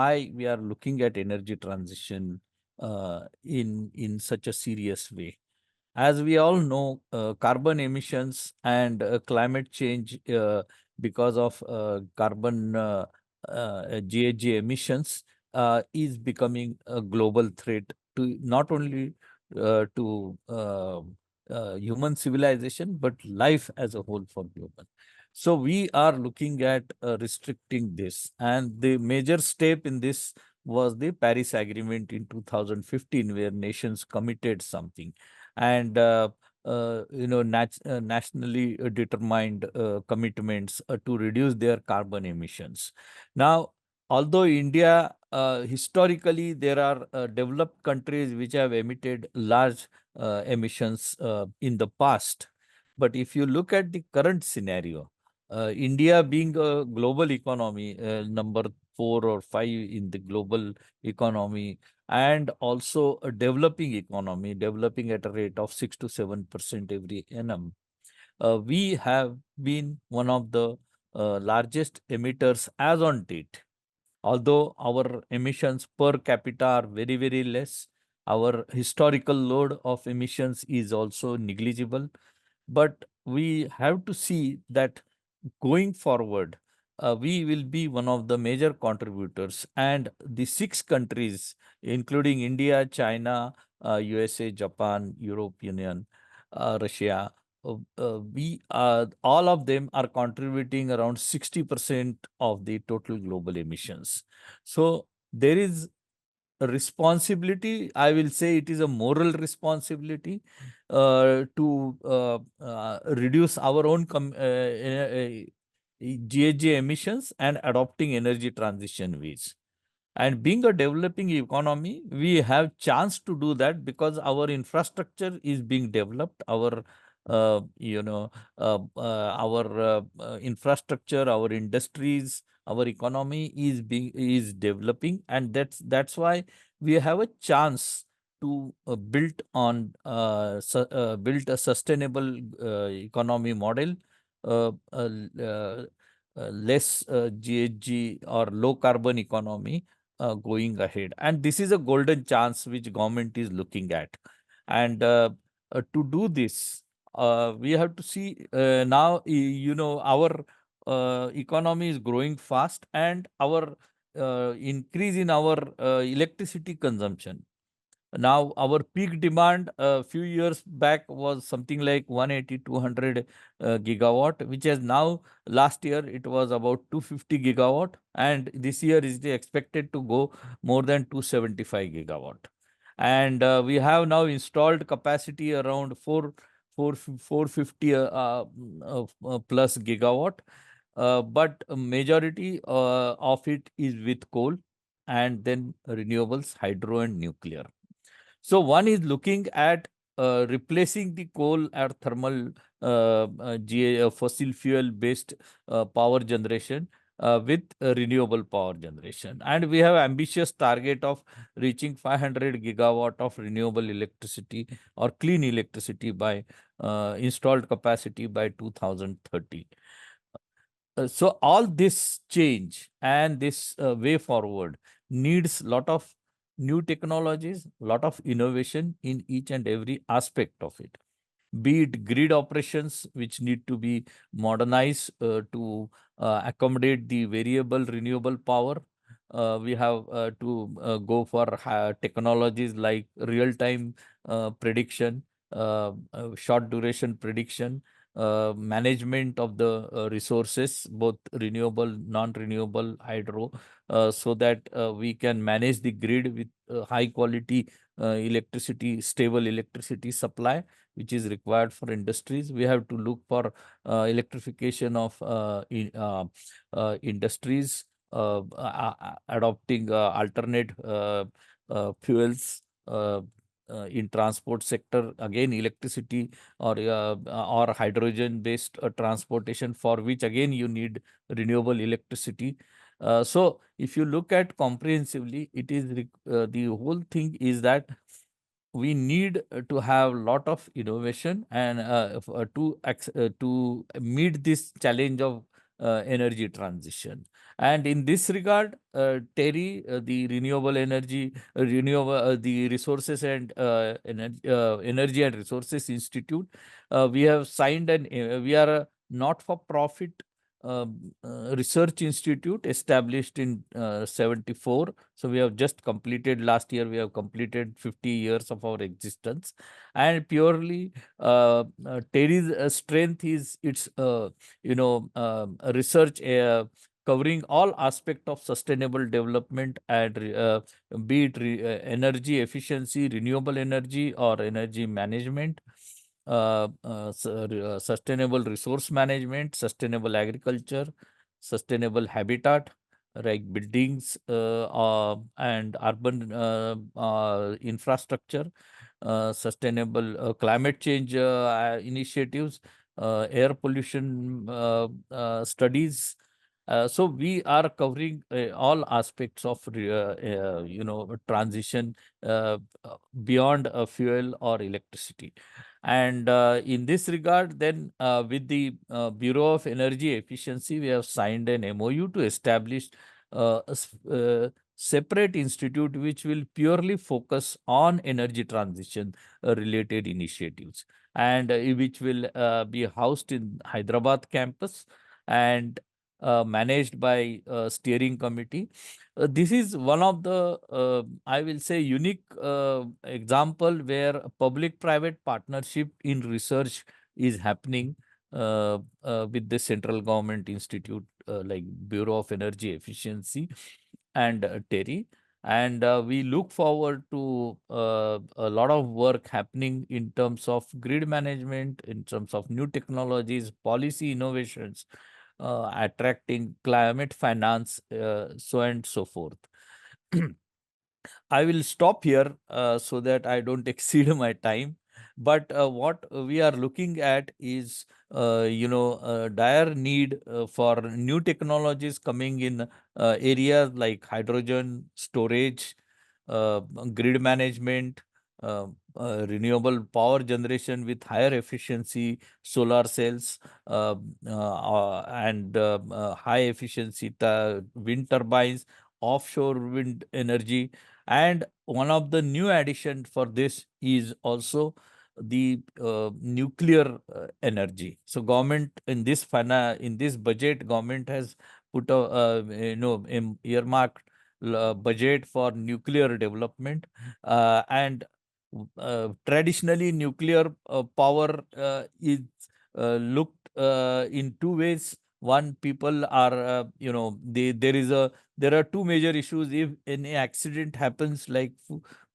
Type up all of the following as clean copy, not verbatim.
why we are looking at energy transition in such a serious way. As we all know, carbon emissions and climate change because of carbon GHG emissions is becoming a global threat to not only to human civilization but life as a whole for human. So we are looking at restricting this, and the major step in this was the Paris Agreement in 2015, where nations committed something and nationally determined commitments to reduce their carbon emissions. Now, although India historically there are developed countries which have emitted large emissions in the past, but if you look at the current scenario, India being a global economy, number 4 or 5 in the global economy, and also a developing economy, developing at a rate of 6 to 7% every annum. We have been one of the largest emitters as on date. Although our emissions per capita are very, very less, our historical load of emissions is also negligible. But we have to see that going forward, we will be one of the major contributors, and the 6 countries, including India, China, USA, Japan, European Union, Russia, we all of them are contributing around 60% of the total global emissions. So there is a responsibility. I will say it is a moral responsibility to reduce our own GHG emissions and adopting energy transition ways. And being a developing economy, we have chance to do that because our infrastructure is being developed. Our infrastructure, our industries, our economy is developing, and that's why we have a chance to build a sustainable economy model, less GHG or low carbon economy going ahead. And this is a golden chance which government is looking at. And to do this, we have to see now, our economy is growing fast, and our increase in our electricity consumption. Now, our peak demand a few years back was something like 180, 200 gigawatt, which has now, last year, it was about 250 gigawatt, and this year is expected to go more than 275 gigawatt. And we have now installed capacity around 450 plus gigawatt, but a majority of it is with coal, and then renewables, hydro, and nuclear. So one is looking at replacing the coal or thermal fossil fuel based power generation with renewable power generation. And we have ambitious target of reaching 500 gigawatt of renewable electricity or clean electricity by installed capacity by 2030. So all this change and this way forward needs lot of new technologies, lot of innovation in each and every aspect of it. Be it grid operations, which need to be modernized to accommodate the variable renewable power. We have to go for technologies like real-time prediction, short duration prediction, management of the resources, both renewable, non-renewable, hydro, so that we can manage the grid with high quality electricity, stable electricity supply, which is required for industries. We have to look for electrification of industries, adopting alternate fuels in transport sector. Again, electricity or hydrogen based transportation, for which again you need renewable electricity. So if you look at comprehensively, it is the whole thing is that we need to have lot of innovation and to meet this challenge of energy transition. And in this regard, TERI, the renewable energy, the resources and energy and resources institute, we have signed we are a not-for-profit research institute established in 74. So we have just completed last year, we have completed 50 years of our existence. And purely TERI's strength is its, research covering all aspect of sustainable development, and be it energy efficiency, renewable energy, or energy management, sustainable resource management, sustainable agriculture, sustainable habitat, like buildings and urban infrastructure, sustainable climate change initiatives, air pollution studies. So we are covering all aspects of transition beyond fuel or electricity. And in this regard, then with the Bureau of Energy Efficiency, we have signed an MOU to establish a separate institute which will purely focus on energy transition related initiatives, and which will be housed in Hyderabad campus and managed by steering committee. This is one of the, I will say, unique example where public-private partnership in research is happening with the central government institute like Bureau of Energy Efficiency and TERI. And we look forward to a lot of work happening in terms of grid management, in terms of new technologies, policy innovations, attracting climate finance, so and so forth. I will stop here so that I don't exceed my time. But what we are looking at is, a dire need for new technologies coming in areas like hydrogen storage, grid management, uh, renewable power generation with higher efficiency, solar cells, and high efficiency wind turbines, offshore wind energy. And one of the new addition for this is also the nuclear energy. So government in this in this budget, government has put a earmarked budget for nuclear development, and traditionally nuclear power is looked in two ways. One, people are there are two major issues. If any accident happens, like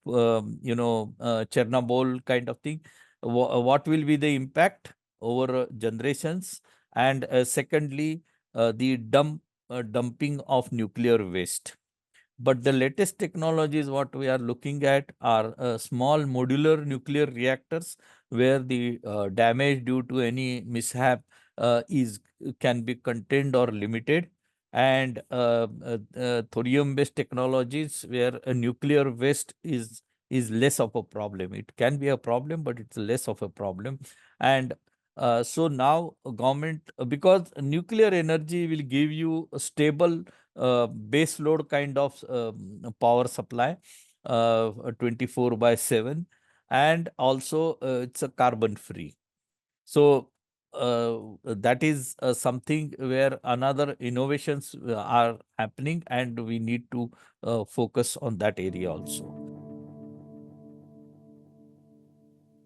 Chernobyl kind of thing, what will be the impact over generations? And secondly, the dumping of nuclear waste. But the latest technologies what we are looking at are small modular nuclear reactors, where the damage due to any mishap is can be contained or limited. And thorium based technologies, where a nuclear waste is less of a problem. It can be a problem, but it's less of a problem. And so now government, because nuclear energy will give you a stable base load kind of power supply, 24 by 7, and also it's a carbon free. So that is something where another innovations are happening, and we need to focus on that area also.